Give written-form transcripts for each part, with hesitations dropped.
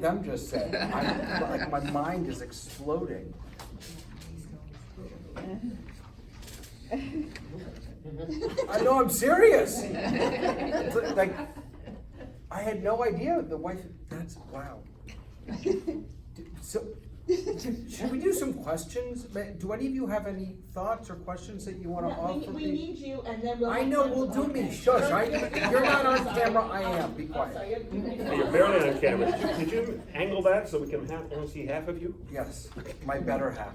them just said. Like my mind is exploding. I know, I'm serious. It's like, I had no idea the wife, that's, wow. So, should we do some questions? Do any of you have any thoughts or questions that you want to offer? We need you, and then we'll. I know, we'll do me, shush, you're not on camera, I am, be quiet. You're barely on camera. Did you angle that so we can only see half of you? Yes, my better half.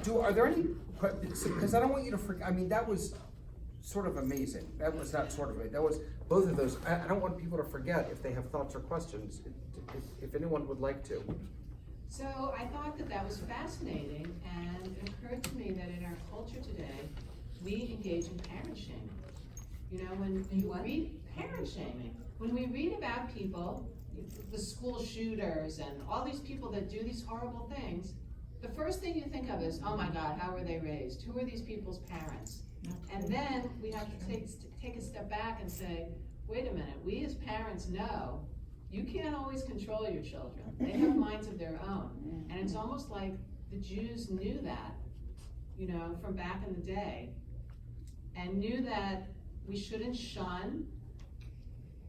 Are there any, because I don't want you to forget, I mean, that was sort of amazing. That was not sort of, that was, both of those, I don't want people to forget if they have thoughts or questions, if anyone would like to. So I thought that was fascinating, and it occurred to me that in our culture today, we engage in parent shaming. You know, when you read parent shaming, when we read about people, the school shooters and all these people that do these horrible things, the first thing you think of is, oh my God, how were they raised? Who are these people's parents? And then we have to take a step back and say, wait a minute, we as parents know you can't always control your children. They have minds of their own. And it's almost like the Jews knew that, you know, from back in the day, and knew that we shouldn't shun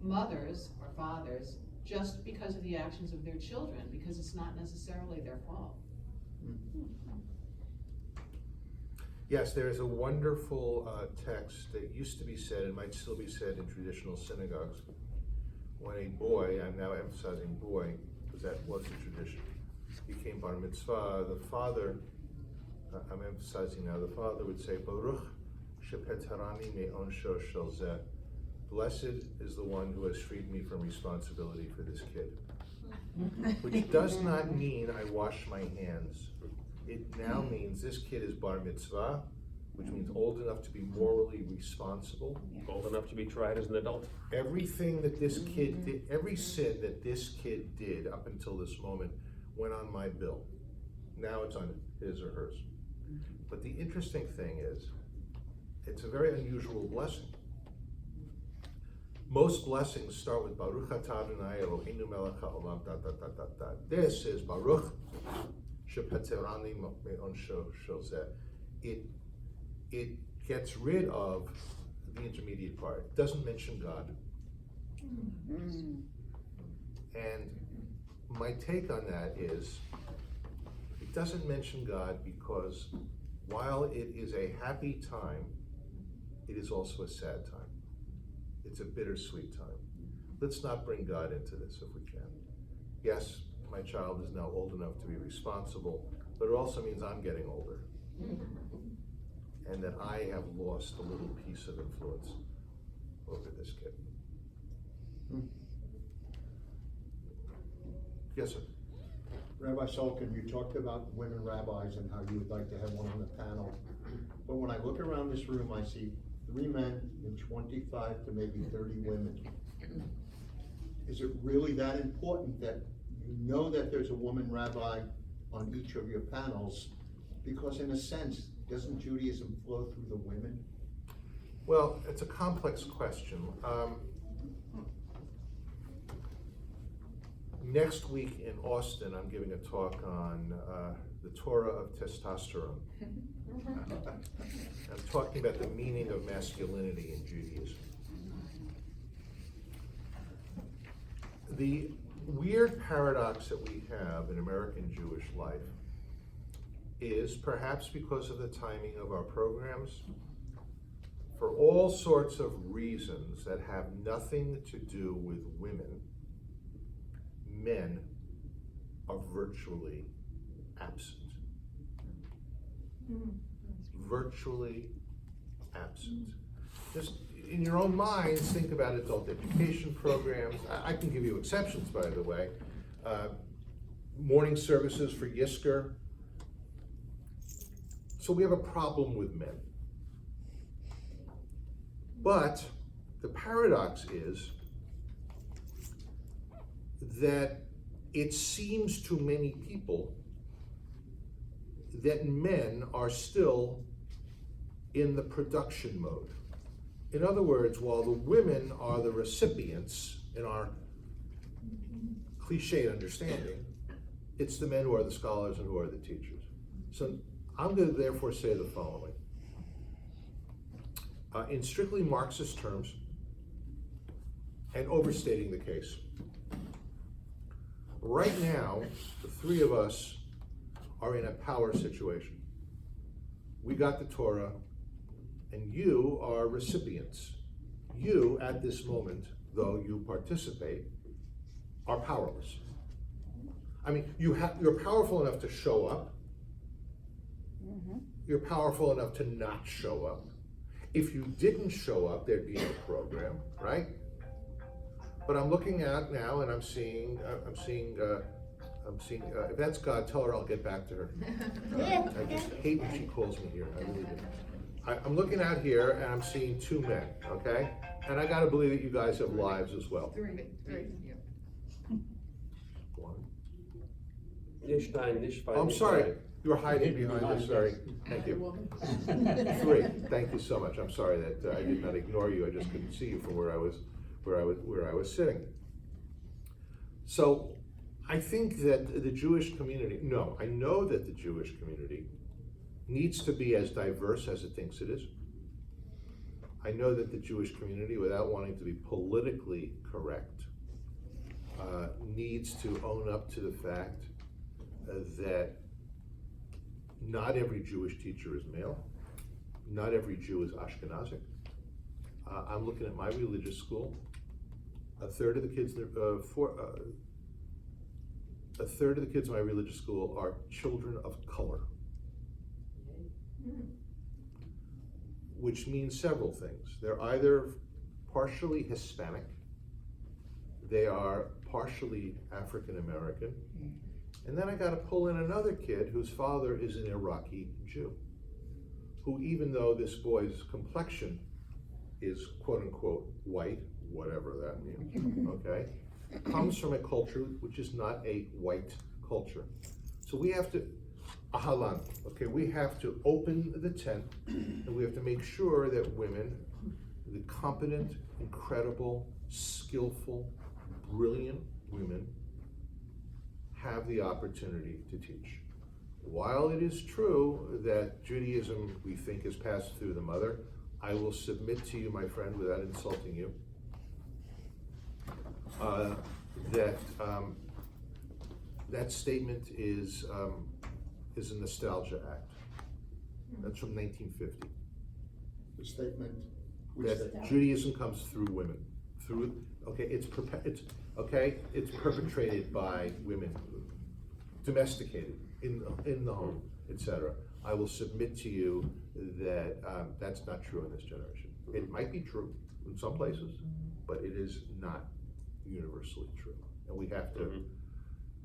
mothers or fathers just because of the actions of their children, because it's not necessarily their fault. Yes, there is a wonderful text that used to be said and might still be said in traditional synagogues. When a boy, I'm now emphasizing boy, because that was the tradition, became bar mitzvah, the father, I'm emphasizing now, the father would say, Baruch shepetarani me'onsho shel zeh. Blessed is the one who has freed me from responsibility for this kid. Which does not mean I wash my hands. It now means this kid is bar mitzvah, which means old enough to be morally responsible. Old enough to be tried as an adult. Everything that this kid did, every sin that this kid did up until this moment went on my bill. Now it's on his or hers. But the interesting thing is, it's a very unusual blessing. Most blessings start with Baruch atah Adonai Eloheinu melech haolam, ... This is Baruch shepetarani me'onsho shel zeh. It gets rid of the intermediate part. It doesn't mention God. And my take on that is, it doesn't mention God because while it is a happy time, it is also a sad time. It's a bittersweet time. Let's not bring God into this if we can. Yes, my child is now old enough to be responsible, but it also means I'm getting older. And that I have lost a little piece of influence over this kid. Yes, sir. Rabbi Salkin, you talked about women rabbis and how you would like to have one on the panel. But when I look around this room, I see 3 men and 25 to maybe 30 women. Is it really that important that you know that there's a woman rabbi on each of your panels? Because in a sense, doesn't Judaism flow through the women? Well, it's a complex question. Next week in Austin, I'm giving a talk on the Torah of testosterone. I'm talking about the meaning of masculinity in Judaism. The weird paradox that we have in American Jewish life is, perhaps because of the timing of our programs, for all sorts of reasons that have nothing to do with women, men are virtually absent. Virtually absent. Just in your own minds, think about adult education programs. I can give you exceptions, by the way. Morning services for Yisker. So we have a problem with men. But the paradox is that it seems to many people that men are still in the production mode. In other words, while the women are the recipients in our cliched understanding, it's the men who are the scholars and who are the teachers. So I'm going to therefore say the following. In strictly Marxist terms, and overstating the case, right now, the three of us are in a power situation. We got the Torah, and you are recipients. You, at this moment, though you participate, are powerless. I mean, you're powerful enough to show up. You're powerful enough to not show up. If you didn't show up, there'd be no program, right? But I'm looking out now, and I'm seeing. If that's God, tell her I'll get back to her. I just hate when she calls me here. I really do. I'm looking out here, and I'm seeing two men. Okay, and I got to believe that you guys have lives as well. Three. One. Nicht fine. I'm sorry. You're hiding behind this very. Thank you. Three. Thank you so much. I'm sorry that I did not ignore you. I just couldn't see you from where I was sitting. So, I think that the Jewish community. No, I know that the Jewish community needs to be as diverse as it thinks it is. I know that the Jewish community, without wanting to be politically correct, needs to own up to the fact that not every Jewish teacher is male. Not every Jew is Ashkenazic. I'm looking at my religious school. A third of the kids in my religious school are children of color, which means several things. They're either partially Hispanic, they are partially African American, and then I got to pull in another kid whose father is an Iraqi Jew, who, even though this boy's complexion is quote unquote white, whatever that means, okay, comes from a culture which is not a white culture. So we have to, ahalan, okay, we have to open the tent, and we have to make sure that women, the competent, incredible, skillful, brilliant women, have the opportunity to teach. While it is true that Judaism, we think, is passed through the mother, I will submit to you, my friend, without insulting you, that statement is a nostalgia act. That's from 1950. The statement. That Judaism comes through women. It's perpetrated by women, domesticated in the home, etc. I will submit to you that that's not true in this generation. It might be true in some places, but it is not universally true, and we have to.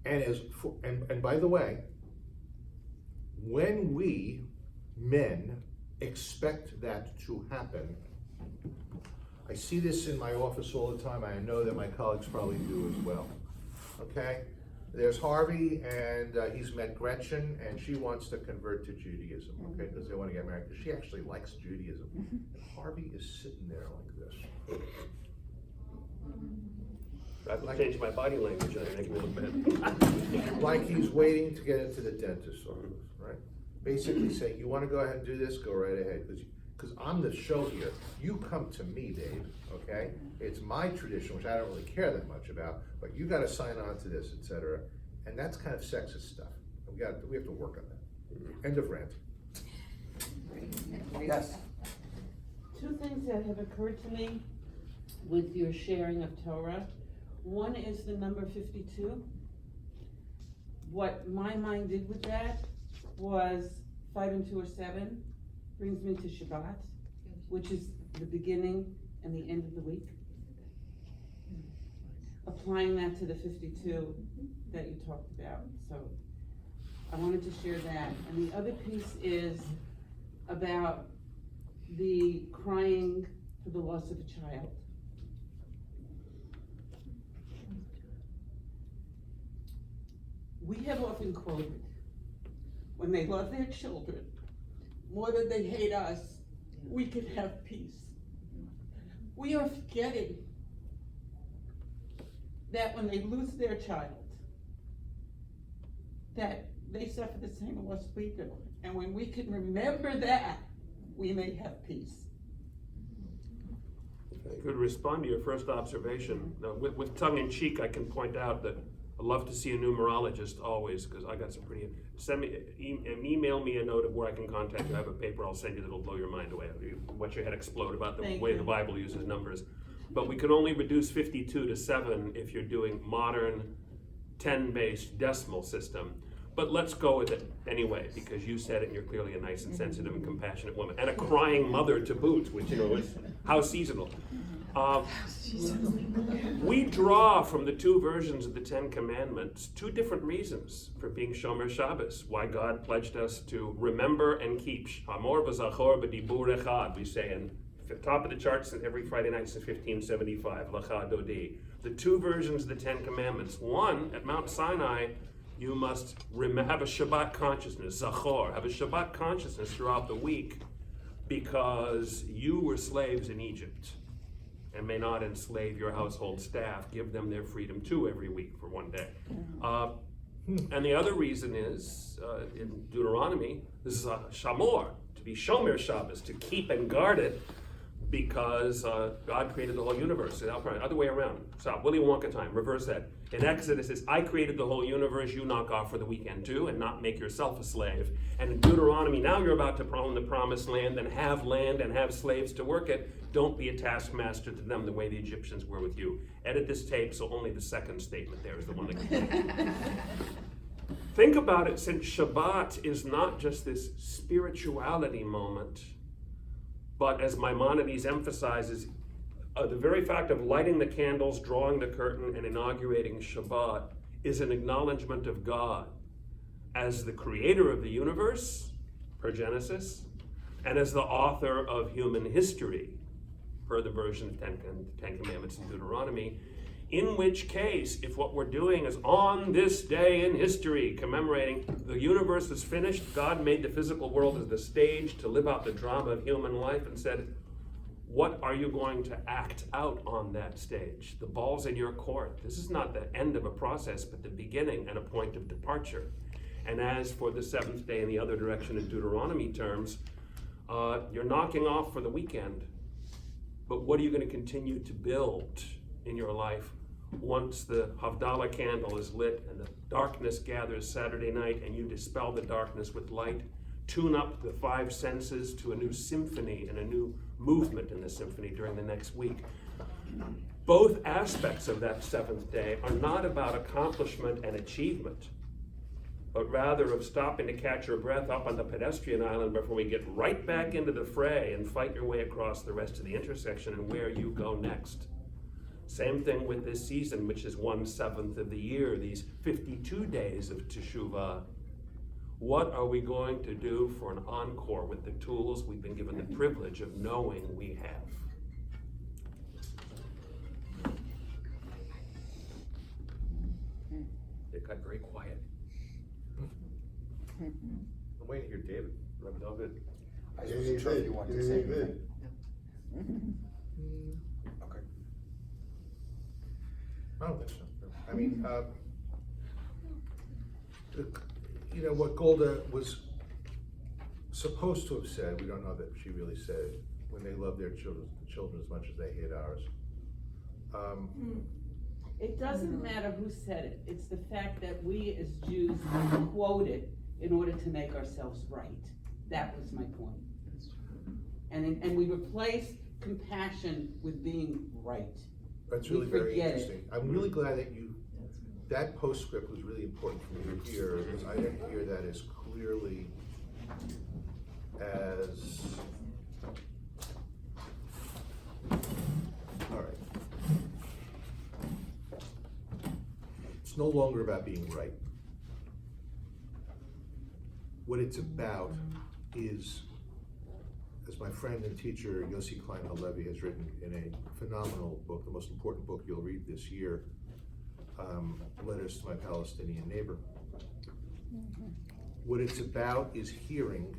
And by the way, when we men expect that to happen, I see this in my office all the time. I know that my colleagues probably do as well. Okay, there's Harvey, and he's met Gretchen, and she wants to convert to Judaism. Okay, because they want to get married. Because she actually likes Judaism. And Harvey is sitting there like this. I have to change my body language and I make me look bad. Like he's waiting to get into the dentist's office, right? Basically saying, you want to go ahead and do this, go right ahead, because I'm the show here. You come to me, Dave, okay? It's my tradition, which I don't really care that much about, but you got to sign on to this, etc. And that's kind of sexist stuff. We have to work on that. End of rant. Yes. Two things that have occurred to me with your sharing of Torah. One is the number 52. What my mind did with that was 5 and 2 are 7, brings me to Shabbat, which is the beginning and the end of the week. Applying that to the 52 that you talked about. So I wanted to share that. And the other piece is about the crying for the loss of a child. We have often quoted, when they love their children more than they hate us, we could have peace. We are forgetting that when they lose their child, that they suffer the same loss we do. And when we can remember that, we may have peace. I could respond to your first observation. Now, with tongue in cheek, I can point out that I love to see a numerologist always, because I got some pretty, email me a note of where I can contact you. I have a paper I'll send you that'll blow your mind away. Watch your head explode about the Thank way you. the Bible uses numbers. But we could only reduce 52 to 7 if you're doing modern 10-based decimal system. But let's go with it anyway, because you said it and you're clearly a nice and sensitive and compassionate woman. And a crying mother to boot, which, you know, is how seasonal. We draw from the two versions of the Ten Commandments two different reasons for being Shomer Shabbos, why God pledged us to remember and keep. Hamor v'zachor b'dibur echad, we say in the top of the charts every Friday night since 1575, Lecha Dodi. The two versions of the Ten Commandments. One, at Mount Sinai, you must have a Shabbat consciousness, Zachor, have a Shabbat consciousness throughout the week, because you were slaves in Egypt and may not enslave your household staff. Give them their freedom too every week for one day. And the other reason is, in Deuteronomy, this is a Shamor, to be Shomer Shabbos, to keep and guard it, because God created the whole universe. The other way around. So, Willy Wonka time, reverse that. In Exodus, it's I created the whole universe, you knock off for the weekend too, and not make yourself a slave. And in Deuteronomy, now you're about to own the promised land and have slaves to work it. Don't be a taskmaster to them the way the Egyptians were with you. Edit this tape so only the second statement there is the one that can Think about it, since Shabbat is not just this spirituality moment, but as Maimonides emphasizes, the very fact of lighting the candles, drawing the curtain, and inaugurating Shabbat is an acknowledgement of God as the creator of the universe, per Genesis, and as the author of human history, per the version of Ten Commandments in Deuteronomy, in which case, if what we're doing is on this day in history, commemorating the universe is finished, God made the physical world as the stage to live out the drama of human life and said, what are you going to act out on that stage? The ball's in your court. This is not the end of a process, but the beginning and a point of departure. And as for the seventh day in the other direction in Deuteronomy terms, you're knocking off for the weekend. But what are you going to continue to build in your life once the Havdalah candle is lit and the darkness gathers Saturday night and you dispel the darkness with light? Tune up the five senses to a new symphony and a new movement in the symphony during the next week. Both aspects of that seventh day are not about accomplishment and achievement, but rather of stopping to catch your breath up on the pedestrian island before we get right back into the fray and fight your way across the rest of the intersection and where you go next. Same thing with this season, which is 1/7 of the year, these 52 days of Teshuvah. What are we going to do for an encore with the tools we've been given the privilege of knowing we have? It got very quiet. I'm waiting to hear David. Rabbi David. I wasn't sure if you wanted to say anything. Okay. I don't think so. I mean, you know, what Golda was supposed to have said, we don't know that she really said it, when they love their children as much as they hate ours. It doesn't matter who said it. It's the fact that we as Jews quote it in order to make ourselves right. That was my point. And we replace compassion with being right. That's We really very forget it. interesting. I'm really glad that that postscript was really important for me to hear, because I didn't hear that as clearly as, all right. It's no longer about being right. What it's about is, as my friend and teacher Yossi Klein Halevi has written in a phenomenal book, the most important book you'll read this year, Letters to My Palestinian Neighbor. What it's about is hearing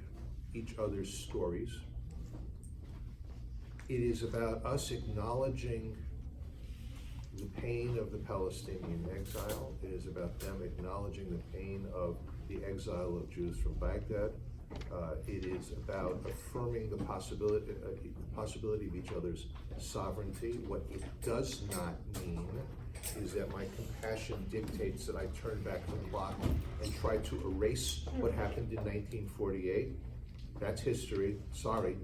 each other's stories. It is about us acknowledging the pain of the Palestinian exile. It is about them acknowledging the pain of the exile of Jews from Baghdad. It is about affirming the possibility of each other's sovereignty. What it does not mean is that my compassion dictates that I turn back the clock and try to erase what happened in 1948. That's history, sorry.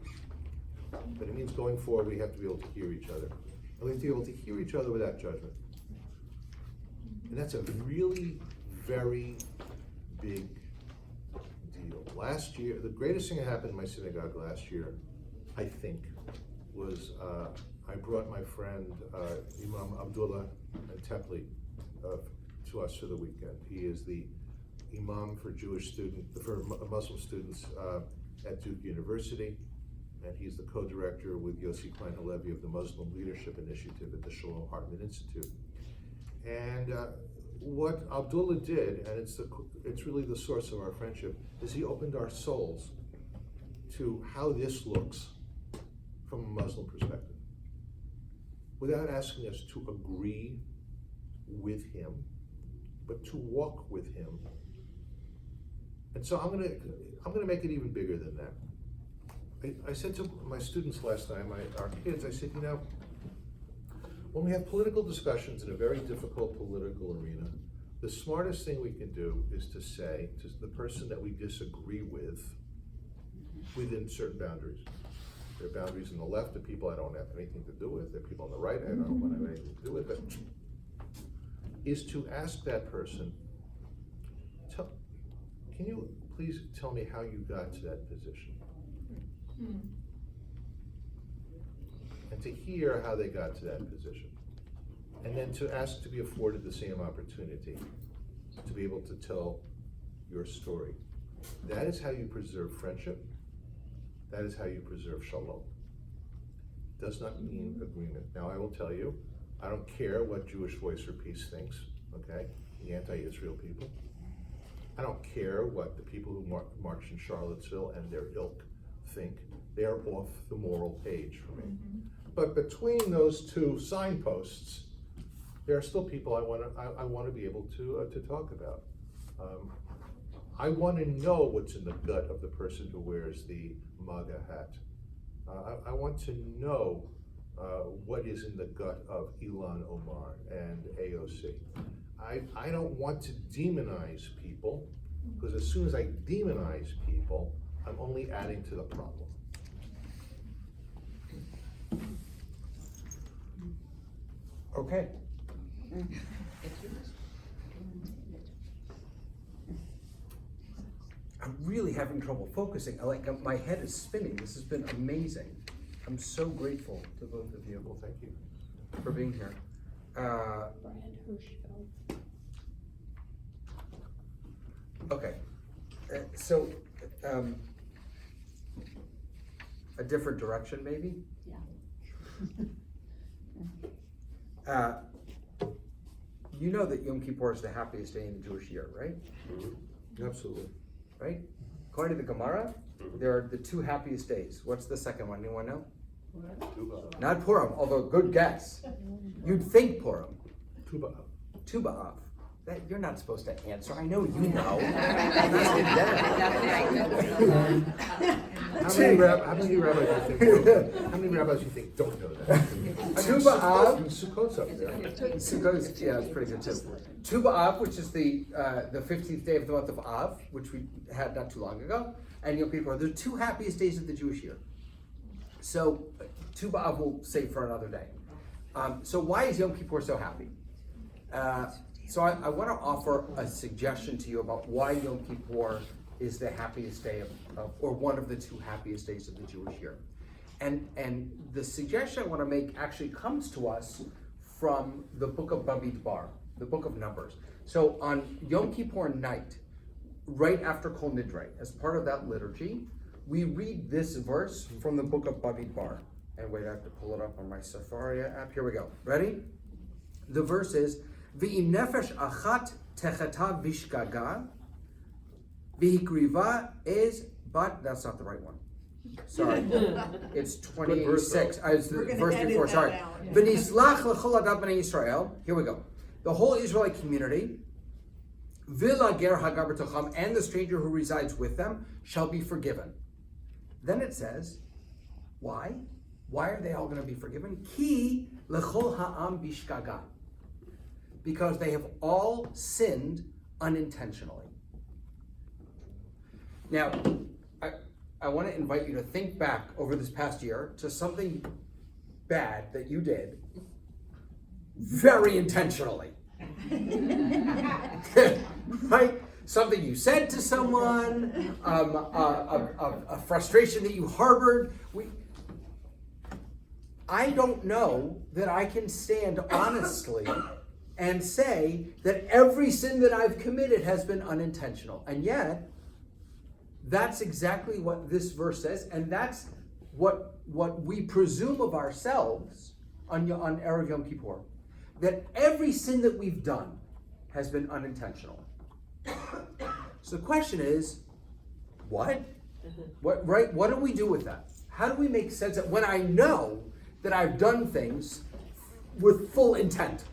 But it means going forward, we have to be able to hear each other. And we have to be able to hear each other without judgment. And that's a really very big deal. Last year, the greatest thing that happened in my synagogue last year, I think, was I brought my friend Imam Abdullah and Tepli to us for the weekend. He is the Imam for Muslim students at Duke University, and he's the co-director with Yossi Klein Halevi of the Muslim Leadership Initiative at the Shalom Hartman Institute. And what Abdullah did, and it's really the source of our friendship, is he opened our souls to how this looks from a Muslim perspective, without asking us to agree with him, but to walk with him. And so I'm gonna make it even bigger than that. I said to my students last night, our kids, I said, when we have political discussions in a very difficult political arena, the smartest thing we can do is to say to the person that we disagree with, within certain boundaries. There are boundaries on the left, the people I don't have anything to do with, there are people on the right I don't want to have anything to do with, but is to ask that person, can you please tell me how you got to that position? And to hear how they got to that position. And then to ask to be afforded the same opportunity to be able to tell your story. That is how you preserve friendship. That is how you preserve shalom. Does not mean agreement. Now I will tell you, I don't care what Jewish Voice for Peace thinks, okay? The anti-Israel people. I don't care what the people who marched in Charlottesville and their ilk think. They're off the moral page for me. But between those two signposts, there are still people I want to be able to talk about. I want to know what's in the gut of the person who wears the MAGA hat. I want to know what is in the gut of Ilhan Omar and AOC. I don't want to demonize people, because as soon as I demonize people, I'm only adding to the problem. Okay. I'm really having trouble focusing. My head is spinning. This has been amazing. I'm so grateful to both of you. Well, thank you. For being here. Okay. So, a different direction, maybe? Yeah. You know that Yom Kippur is the happiest day in the Jewish year, right? Absolutely. Right? According to the Gemara, there are the two happiest days. What's the second one? Anyone know? Not Purim, although good guess. You'd think Purim. Tu B'Av. Tu B'Av. That you're not supposed to answer. I know you know. How many rabbis you think don't know that? Tu B'Av. Sukkot's up there. Sukkot, yeah, it's pretty good too. Tu B'Av, which is the 15th day of the month of Av, which we had not too long ago, and Yom Kippur. They're the two happiest days of the Jewish year. So Tu B'Av we'll save for another day. So why is Yom Kippur so happy? So I want to offer a suggestion to you about why Yom Kippur is the happiest day or one of the two happiest days of the Jewish year. And the suggestion I want to make actually comes to us from the book of Bamidbar, the book of Numbers. So on Yom Kippur night, right after Kol Nidre, as part of that liturgy, we read this verse from the book of Bamidbar. And wait, I have to pull it up on my Safari app. Here we go. Ready? The verse is, V'im nefesh achat techata vishgaga, v'hikriva ez bat, that's not the right one. Sorry, it's verse, 26. though. I was We're gonna verse edit before. that Sorry. out. V'nislach l'chol adam b'nei Yisrael. Here we go. The whole Israelite community, v'la ger hagaber tocham, and the stranger who resides with them shall be forgiven. Then it says, why? Why are they all going to be forgiven? Ki l'chol ha'am bishkaga. Because they have all sinned unintentionally. Now, I want to invite you to think back over this past year to something bad that you did very intentionally. Right? Something you said to someone, a frustration that you harbored. I don't know that I can stand honestly and say that every sin that I've committed has been unintentional. And yet, that's exactly what this verse says, and that's what we presume of ourselves on Erev Yom Kippur, that every sin that we've done has been unintentional. So the question is, what? Right? What do we do with that? How do we make sense of when I know that I've done things with full intent?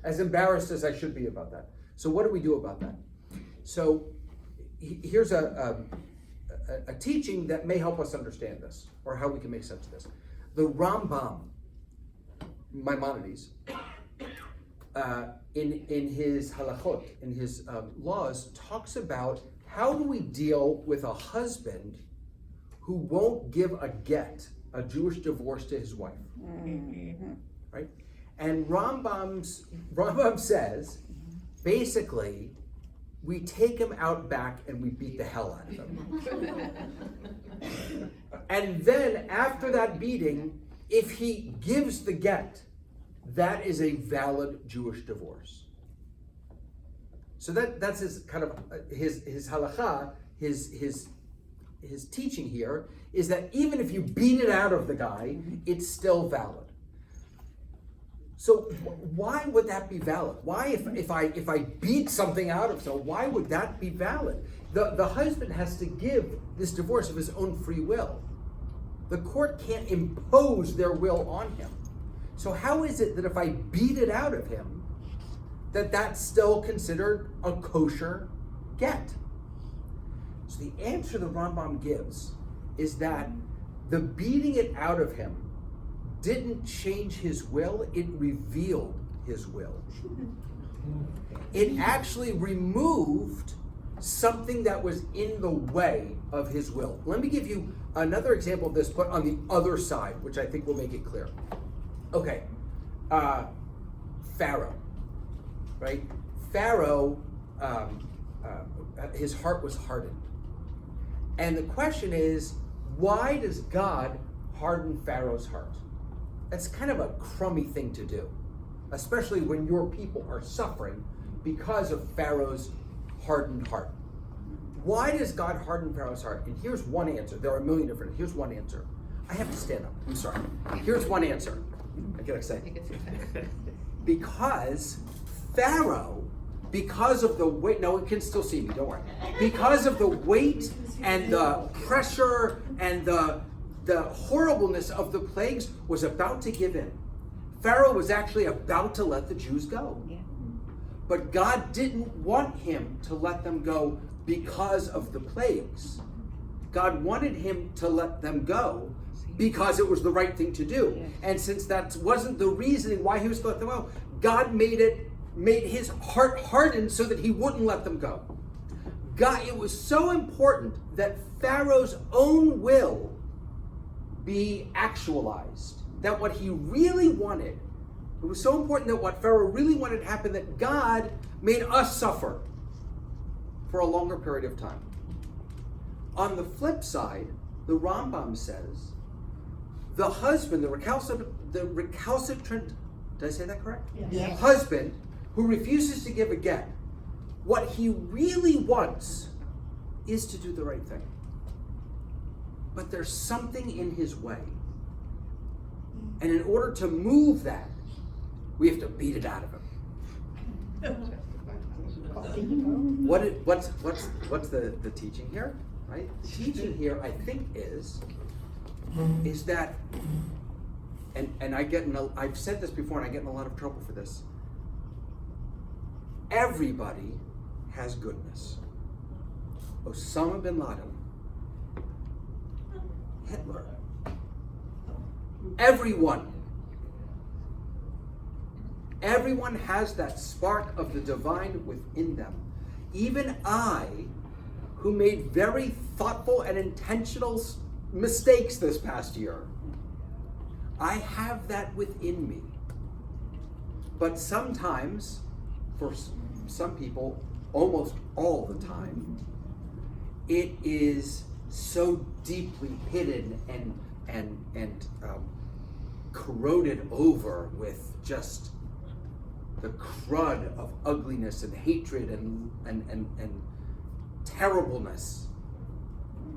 As embarrassed as I should be about that. So what do we do about that? So here's a teaching that may help us understand this, or how we can make sense of this. The Rambam, Maimonides, in his halachot, in his laws, talks about how do we deal with a husband who won't give a get, a Jewish divorce, to his wife, right? And Rambam says, basically, we take him out back and we beat the hell out of him. And then after that beating, if he gives the get, that is a valid Jewish divorce. So that's his kind of his halakha, his teaching here is that even if you beat it out of the guy, it's still valid. So why would that be valid? Why, if I beat something out of someone, why would that be valid? The husband has to give this divorce of his own free will. The court can't impose their will on him. So how is it that if I beat it out of him, that's still considered a kosher get? So the answer the Rambam gives is that the beating it out of him didn't change his will, it revealed his will. It actually removed something that was in the way of his will. Let me give you another example of this, but on the other side, which I think will make it clear. Okay, Pharaoh, right? Pharaoh, his heart was hardened. And the question is, why does God harden Pharaoh's heart? That's kind of a crummy thing to do, especially when your people are suffering because of Pharaoh's hardened heart. Why does God harden Pharaoh's heart? And here's one answer. There are a million different. Here's one answer. I have to stand up. I'm sorry. Here's one answer. I get excited. Because Pharaoh, because of the weight, no one can still see me, don't worry. Because of the weight and the pressure and the horribleness of the plagues, was about to give in. Pharaoh was actually about to let the Jews go. But God didn't want him to let them go because of the plagues. God wanted him to let them go because it was the right thing to do. And since that wasn't the reasoning why he was going to let them go, God made his heart harden so that he wouldn't let them go. It was so important that Pharaoh's own will be actualized, that what he really wanted, it was so important that what Pharaoh really wanted happened, that God made us suffer for a longer period of time. On the flip side, the Rambam says, the husband, the recalcitrant, did I say that correct? Yes. Husband who refuses to give a get, what he really wants is to do the right thing. But there's something in his way. And in order to move that, we have to beat it out of him. What's the teaching here? right? The teaching here, I think, is that, and I've said this before, and I get in a lot of trouble for this. Everybody has goodness. Osama bin Laden, Hitler, everyone has that spark of the divine within them. Even I, who made very thoughtful and intentional mistakes this past year, I have that within me. But sometimes, for some people, almost all the time, it is so deeply hidden and corroded over with just the crud of ugliness and hatred and terribleness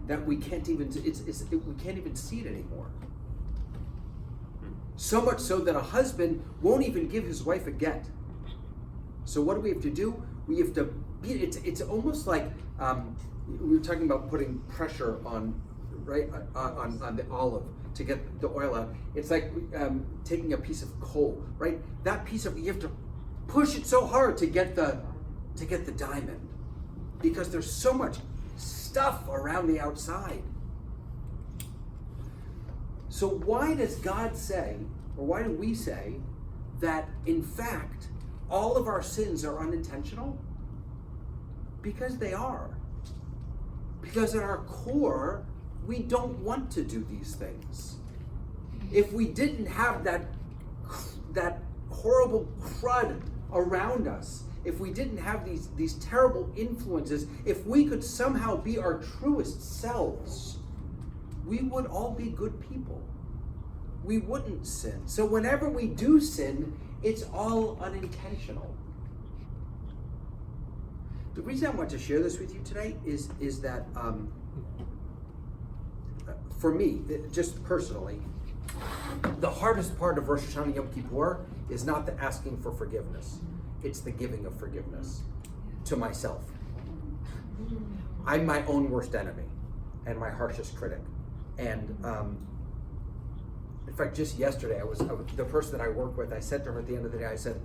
that we can't even we can't even see it anymore. So much so that a husband won't even give his wife a get. So what do we have to do? We have to beat it. It's almost like we were talking about putting pressure on, right, on the olive to get the oil out. It's like taking a piece of coal, right? That piece of, you have to push it so hard to get the diamond, because there's so much stuff around the outside. So why does God say, or why do we say, that in fact all of our sins are unintentional? Because they are. Because at our core, we don't want to do these things. If we didn't have that horrible crud around us, if we didn't have these terrible influences, if we could somehow be our truest selves, we would all be good people. We wouldn't sin. So whenever we do sin, it's all unintentional. The reason I want to share this with you today is that for me, just personally, the hardest part of Rosh Hashanah Yom Kippur is not the asking for forgiveness. It's the giving of forgiveness to myself. I'm my own worst enemy and my harshest critic. And in fact, just yesterday, I was the person that I work with, I said to her at the end of the day, I said,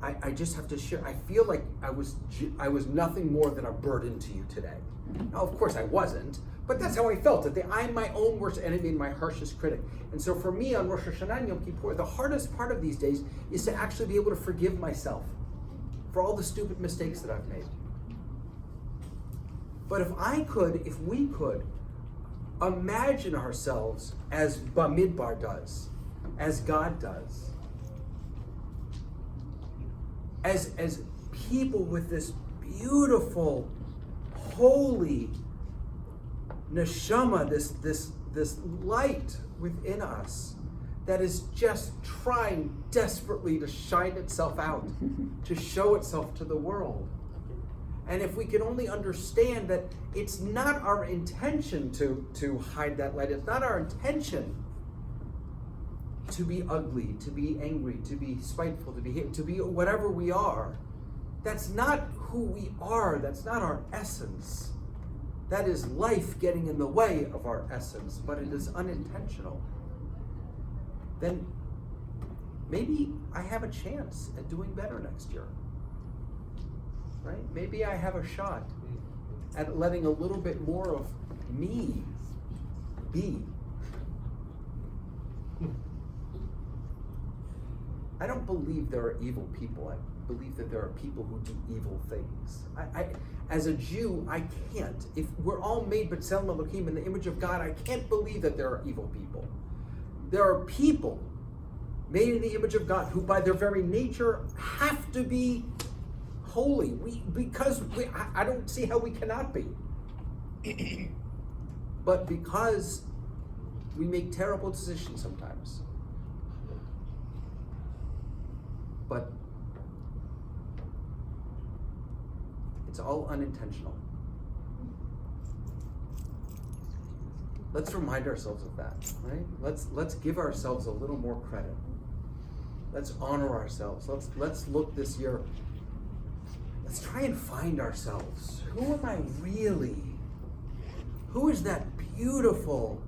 I just have to share. I feel like I was nothing more than a burden to you today. Now, of course, I wasn't, but that's how I felt. That I'm my own worst enemy and my harshest critic. And so for me on Rosh Hashanah and Yom Kippur, the hardest part of these days is to actually be able to forgive myself for all the stupid mistakes that I've made. But if we could imagine ourselves as Bamidbar does, as God does, as people with this beautiful, holy neshama, this light within us that is just trying desperately to shine itself out, to show itself to the world. And if we can only understand that it's not our intention to hide that light, it's not our intention to be ugly, to be angry, to be spiteful, to be whatever we are. That's not who we are. That's not our essence. That is life getting in the way of our essence, but it is unintentional. Then maybe I have a chance at doing better next year. Right? Maybe I have a shot at letting a little bit more of me be. I don't believe there are evil people. I believe that there are people who do evil things. I as a Jew, I can't. If we're all made b'tselem Elohim, in the image of God, I can't believe that there are evil people. There are people made in the image of God who by their very nature have to be holy. I don't see how we cannot be. But because we make terrible decisions sometimes. But it's all unintentional. Let's remind ourselves of that, right? Let's give ourselves a little more credit. Let's honor ourselves. Let's look this year. Let's try and find ourselves. Who am I really? Who is that beautiful,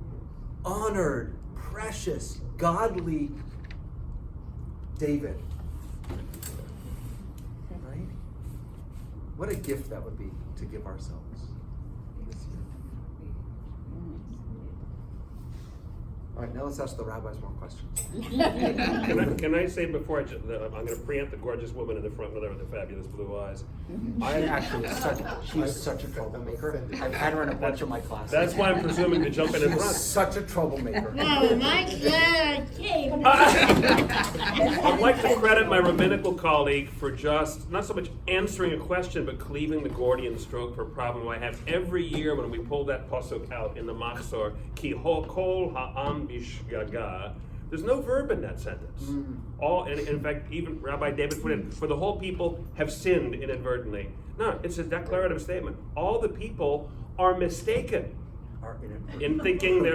honored, precious, godly David? Right? What a gift that would be to give ourselves this year. All right, now let's ask the rabbis more questions. Can I say before I'm going to preempt the gorgeous woman in the front with the fabulous blue eyes? I actually, she's such a troublemaker. I've had her in a bunch of my classes. That's why I'm presuming to jump in She's front. such a troublemaker. No, my God, came. I'd like to credit my rabbinical colleague for just, not so much answering a question, but cleaving the Gordian stroke for a problem I have every year when we pull that pasuk out in the Machzor, ki ho kol ha'am bishgaga. There's no verb in that sentence. All, and in fact, even Rabbi David put in, for the whole people have sinned inadvertently. No, it's a declarative statement. All the people are mistaken in thinking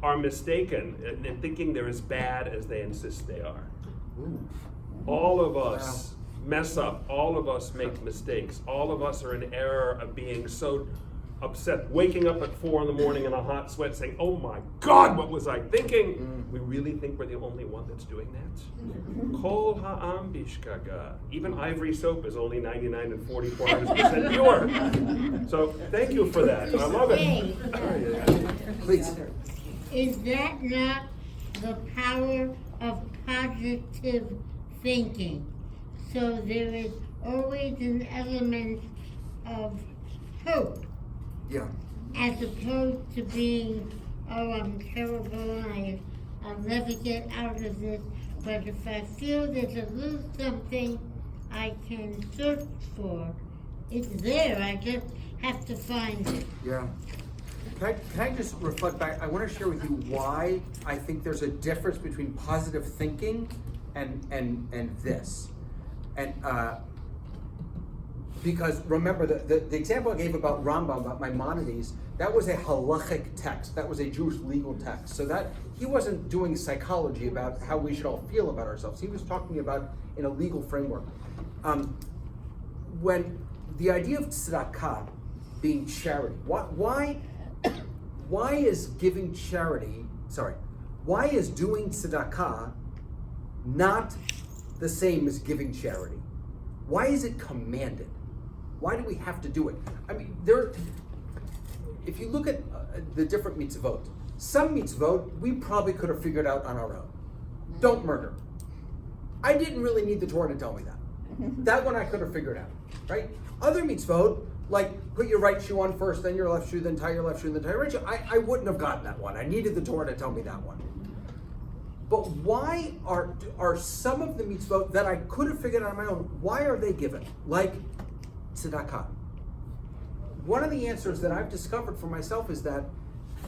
are mistaken in thinking they're as bad as they insist they are. All of us mess up. All of us make mistakes. All of us are in error of being so upset, waking up at 4 a.m. in a hot sweat saying, oh my God, what was I thinking? We really think we're the only one that's doing that? Kol ha'am bishkaga. Even ivory soap is only 99 and 44% pure. So thank you for that. I love it. Please. Is that not the power of positive thinking? So there is always an element of hope, Yeah. as opposed to being, oh, I'm terrible, I'll never get out of this. But if I feel there's a little something I can search for, it's there. I just have to find it. Yeah. Can I just reflect back? I want to share with you why I think there's a difference between positive thinking and this. And because remember, the example I gave about Rambam, about Maimonides, that was a halachic text. That was a Jewish legal text. So that he wasn't doing psychology about how we should all feel about ourselves. He was talking about in a legal framework. When the idea of tzedakah being charity, why is giving charity, why is doing tzedakah not the same as giving charity? Why is it commanded? Why do we have to do it? I mean, if you look at the different mitzvot, some mitzvot we probably could have figured out on our own. Don't murder. I didn't really need the Torah to tell me that. That one I could have figured out, right? Other mitzvot, like put your right shoe on first, then your left shoe, then tie your left shoe, then tie your right shoe, I wouldn't have gotten that one. I needed the Torah to tell me that one. But why are some of the mitzvot that I could have figured out on my own, why are they given? Like tzedakah. One of the answers that I've discovered for myself is that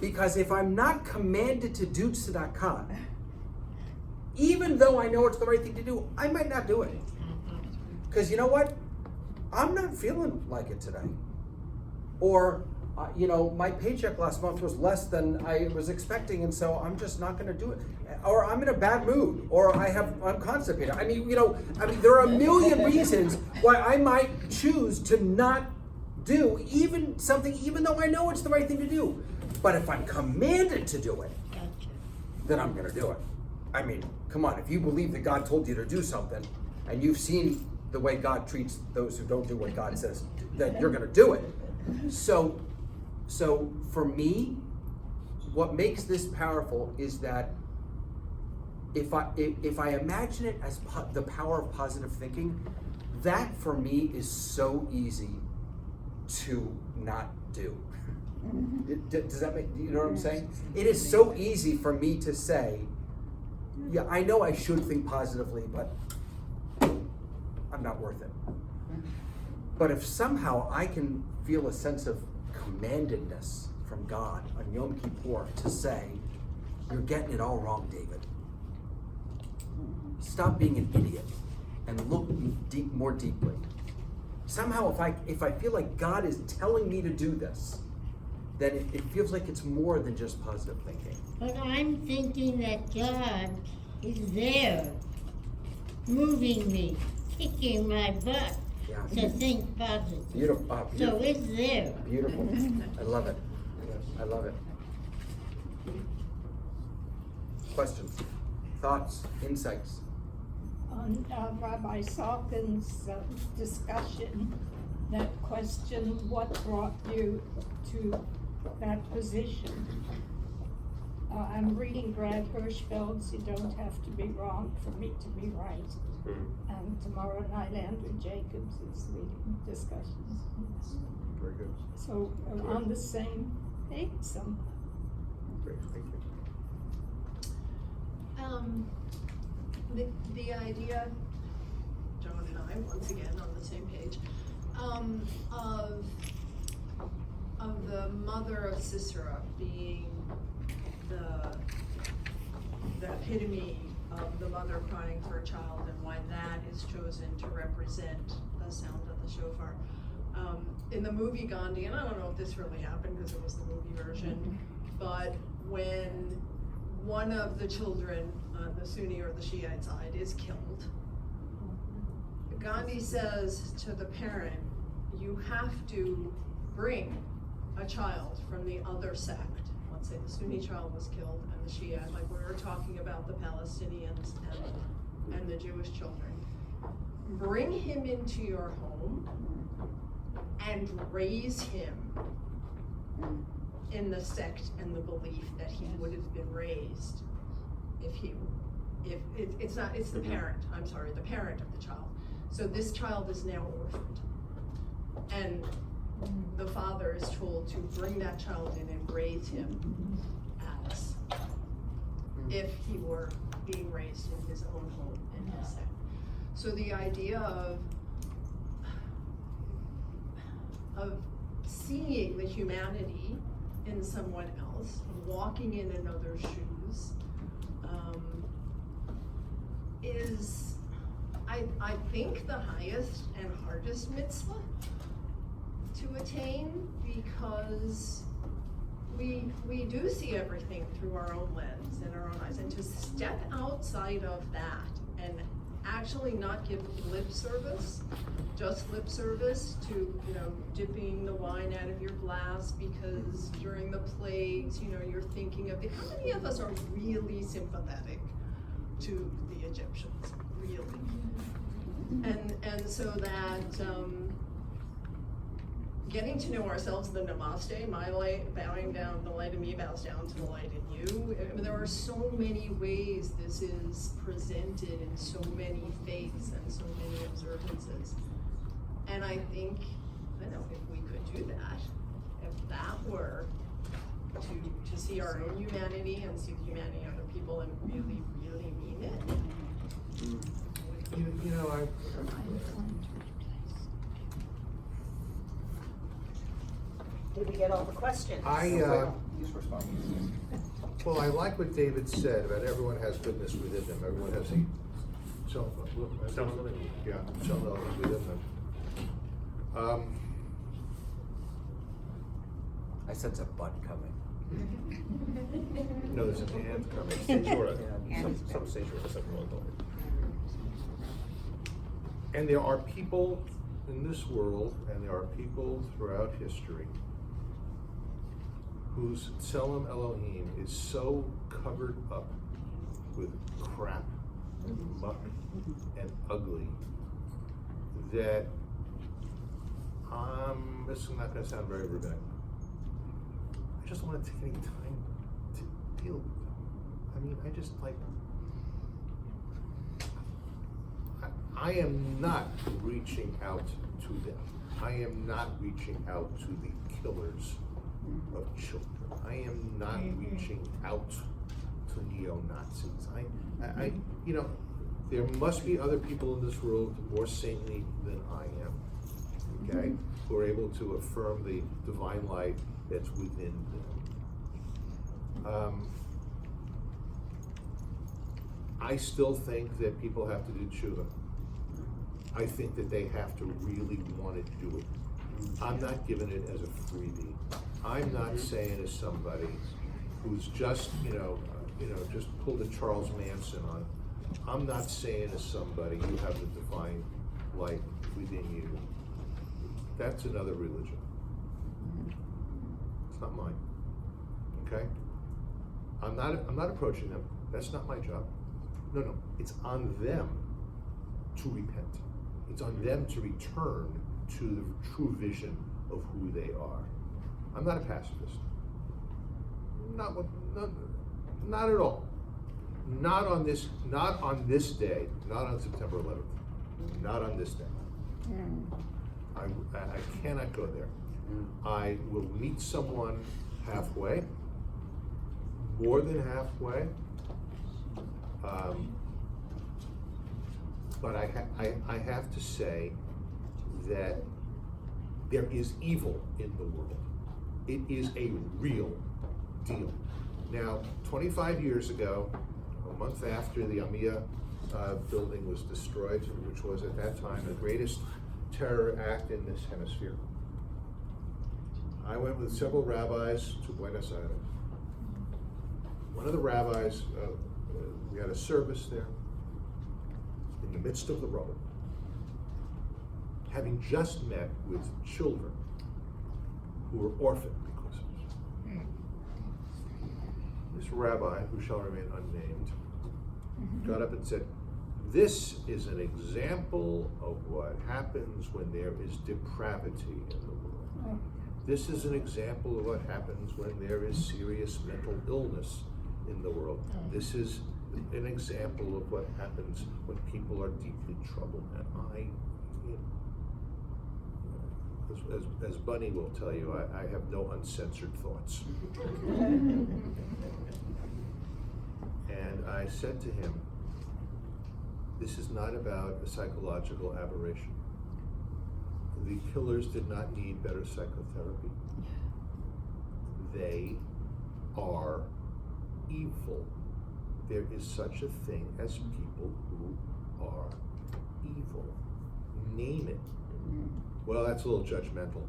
because if I'm not commanded to do tzedakah, even though I know it's the right thing to do, I might not do it. Because you know what? I'm not feeling like it today. Or, my paycheck last month was less than I was expecting, and so I'm just not going to do it. Or I'm in a bad mood, or I'm constipated. There are a million reasons why I might choose to not do even though I know it's the right thing to do. But if I'm commanded to do it, then I'm going to do it. I mean, come on, if you believe that God told you to do something, and you've seen the way God treats those who don't do what God says, then you're going to do it. So for me, what makes this powerful is that if I imagine it as the power of positive thinking, that for me is so easy to not do. Does that make, you know what I'm saying? It is so easy for me to say, yeah, I know I should think positively, but I'm not worth it. But if somehow I can feel a sense of commandedness from God on Yom Kippur to say, you're getting it all wrong, David. Stop being an idiot and look more deeply. Somehow if I feel like God is telling me to do this, then it feels like it's more than just positive thinking. But I'm thinking that God is there, moving me, kicking my butt to think positive. Beautiful. So it's there. Beautiful. I love it. I love it. Questions, thoughts, insights? On Rabbi Salkin's discussion, that question, what brought you to that position? I'm reading Brad Hirschfeld's You Don't Have to Be Wrong for Me to Be Right. And tomorrow night Andrew Jacobs is leading discussions. Very good. So we're on the same page somehow. Great, thank you. The idea, John and I, once again, on the same page, of the mother of Sisera being the epitome of the mother crying for a child, and why that is chosen to represent the sound of the shofar. In the movie Gandhi, and I don't know if this really happened because it was the movie version, but when one of the children on the Sunni or the Shiite side is killed, Gandhi says to the parent, you have to bring a child from the other sect. Let's say the Sunni child was killed and the Shiite, like we were talking about the Palestinians and the Jewish children. Bring him into your home and raise him in the sect and the belief that he would have been raised it's the parent, I'm sorry, the parent of the child. So this child is now orphaned. And the father is told to bring that child in and raise him as if he were being raised in his own home in his sect. So the idea of seeing the humanity in someone else, walking in another's shoes, is, I think, the highest and hardest mitzvah to attain, because we do see everything through our own lens and our own eyes, and to step outside of that and actually not give lip service, just lip service to, dipping the wine out of your glass because during the plagues, you're thinking of how many of us are really sympathetic to the Egyptians, really? And so that, getting to know ourselves, the namaste, my light bowing down, the light in me bows down to the light in you. I mean, there are so many ways this is presented in so many faiths and so many observances. And I think, if we could do that, if that were to see our own humanity and see the humanity of other people and really, really mean it. Did we get all the questions? He's responding. Well, I like what David said about everyone has goodness within them. Everyone has some element within them. I sense a butt coming. No, there's an and coming. Some say sure, some wrong. And there are people in this world, and there are people throughout history whose Tselem Elohim is so covered up with crap and muck and ugly that this is not going to sound very rabbinic. I just don't want to take any time to deal with them. I mean, I am not reaching out to them. I am not reaching out to the killers of children. I am not reaching out to neo-Nazis. There must be other people in this world more saintly than I am, okay, who are able to affirm the divine light that's within them. I still think that people have to do tshuva. I think that they have to really want to do it. I'm not giving it as a freebie. I'm not saying as somebody who's just, just pulled a Charles Manson on. I'm not saying as somebody you have the divine light within you. That's another religion. It's not mine. okay? I'm not approaching them. That's not my job. No, it's on them to repent. It's on them to return to the true vision of who they are. I'm not a pacifist. Not at all. Not on this day, not on September 11th. Not on this day. I cannot go there. I will meet someone halfway, more than halfway. But I have to say that there is evil in the world. It is a real deal. Now, 25 years ago, a month after the Amia building was destroyed, which was at that time the greatest terror act in this hemisphere, I went with several rabbis to Buenos Aires. One of the rabbis, we had a service there in the midst of the rubble, having just met with children who were orphaned because of it. This rabbi, who shall remain unnamed, got up and said, "This is an example of what happens when there is depravity in the world. This is an example of what happens when there is serious mental illness in the world. This is an example of what happens when people are deeply troubled." And as Bunny will tell you, I have no uncensored thoughts. And I said to him, this is not about a psychological aberration. The killers did not need better psychotherapy. They are evil. There is such a thing as people who are evil. Name it. Well, that's a little judgmental.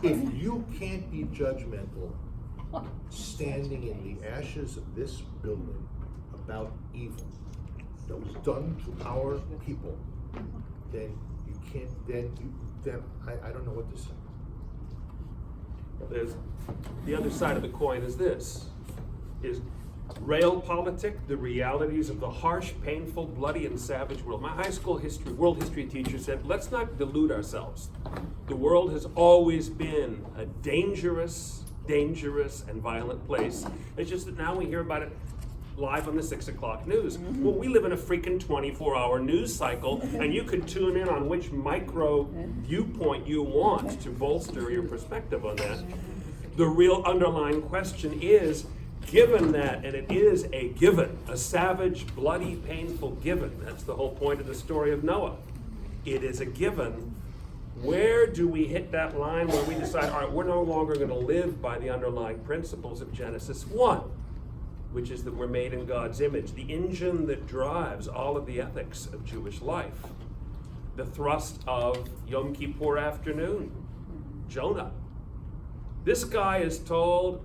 If you can't be judgmental standing in the ashes of this building about evil that was done to our people, then you can't, then I don't know what to say. There's the other side of the coin is this, is realpolitik, the realities of the harsh, painful, bloody, and savage world. My high school world history teacher said, let's not delude ourselves. The world has always been a dangerous, and violent place. It's just that now we hear about it live on the 6 o'clock news. Well, we live in a freaking 24-hour news cycle, and you can tune in on which micro viewpoint you want to bolster your perspective on that. The real underlying question is, given that, and it is a given, a savage, bloody, painful given, that's the whole point of the story of Noah. It is a given. Where do we hit that line where we decide, all right, we're no longer going to live by the underlying principles of Genesis 1, which is that we're made in God's image, the engine that drives all of the ethics of Jewish life, the thrust of Yom Kippur afternoon, Jonah. This guy is told,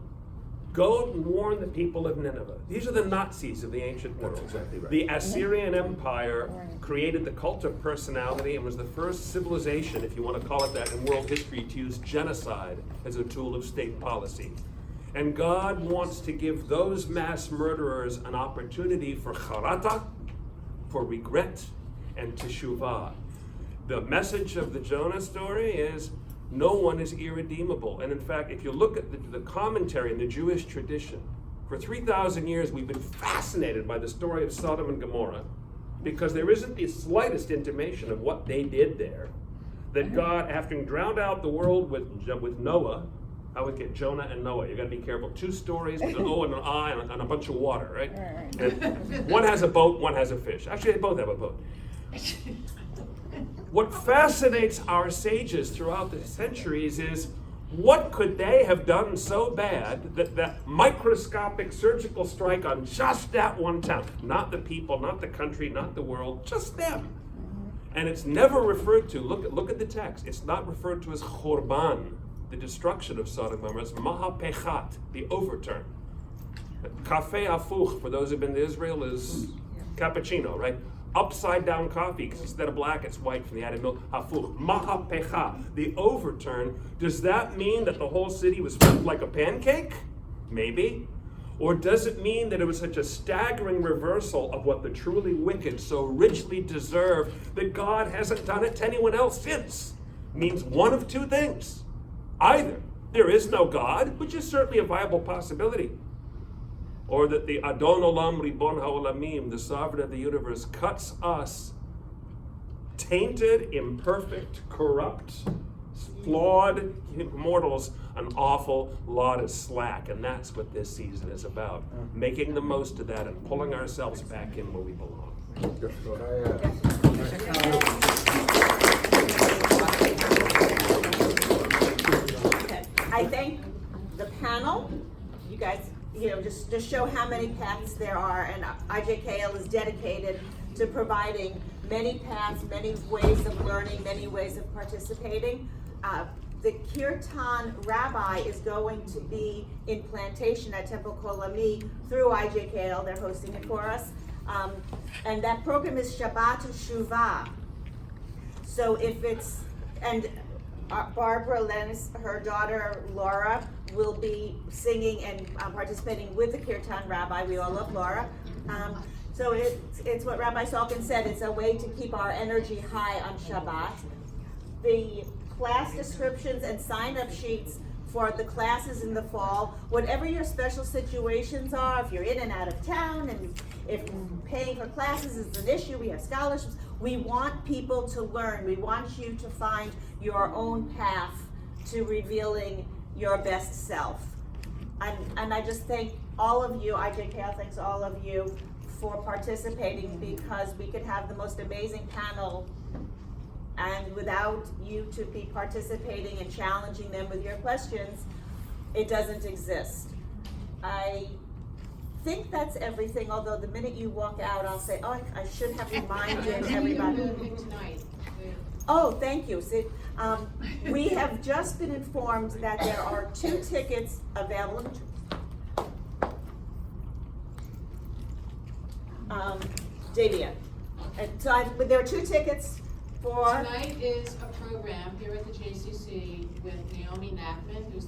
go and warn the people of Nineveh. These are the Nazis of the ancient world. That's exactly right. The Assyrian Empire created the cult of personality and was the first civilization, if you want to call it that, in world history to use genocide as a tool of state policy. And God wants to give those mass murderers an opportunity for charata, for regret, and teshuvah. The message of the Jonah story is, no one is irredeemable. And in fact, if you look at the commentary in the Jewish tradition, for 3,000 years we've been fascinated by the story of Sodom and Gomorrah, because there isn't the slightest intimation of what they did there. That God, after drowned out the world with Noah, I would get Jonah and Noah. You got to be careful. 2 stories with an O and an I and a bunch of water, right? And one has a boat, one has a fish. Actually, they both have a boat. What fascinates our sages throughout the centuries is, what could they have done so bad that that microscopic surgical strike on just that one town, not the people, not the country, not the world, just them. And it's never referred to, look at the text, it's not referred to as chorban, the destruction of Sodom and Gomorrah. It's mahapechat, the overturn. Cafe afuch, for those who've been to Israel, is cappuccino, right? upside down coffee, because instead of black, it's white from the added milk. Hafuch, mahapecha, the overturn. Does that mean that the whole city was flipped like a pancake? Maybe. Or does it mean that it was such a staggering reversal of what the truly wicked so richly deserve that God hasn't done it to anyone else since? Means one of two things. Either there is no God, which is certainly a viable possibility, or that the Adon Olam Ribon HaOlamim, the sovereign of the universe, cuts us, tainted, imperfect, corrupt, flawed mortals, an awful lot of slack. And that's what this season is about. Making the most of that and pulling ourselves back in where we belong. Okay, I thank the panel. You guys, just to show how many paths there are, and IJKL is dedicated to providing many paths, many ways of learning, many ways of participating. The Kirtan Rabbi is going to be in Plantation at Temple Kolami through IJKL. They're hosting it for us. And that program is Shabbat Shuvah. So Barbara Lennis, her daughter Laura, will be singing and participating with the Kirtan Rabbi. We all love Laura. So it's what Rabbi Salkin said, it's a way to keep our energy high on Shabbat. The class descriptions and sign-up sheets for the classes in the fall, whatever your special situations are, if you're in and out of town, and if paying for classes is an issue, we have scholarships. We want people to learn. We want you to find your own path to revealing your best self. And I just thank all of you, IJKL thanks all of you for participating, because we could have the most amazing panel, and without you to be participating and challenging them with your questions, it doesn't exist. I think that's everything, although the minute you walk out, I'll say, oh, I should have reminded everybody. Tonight. Oh, thank you. See, we have just been informed that there are 2 tickets available. Davia. And so there are 2 tickets for. Tonight is a program here at the JCC with Naomi Nachman, who's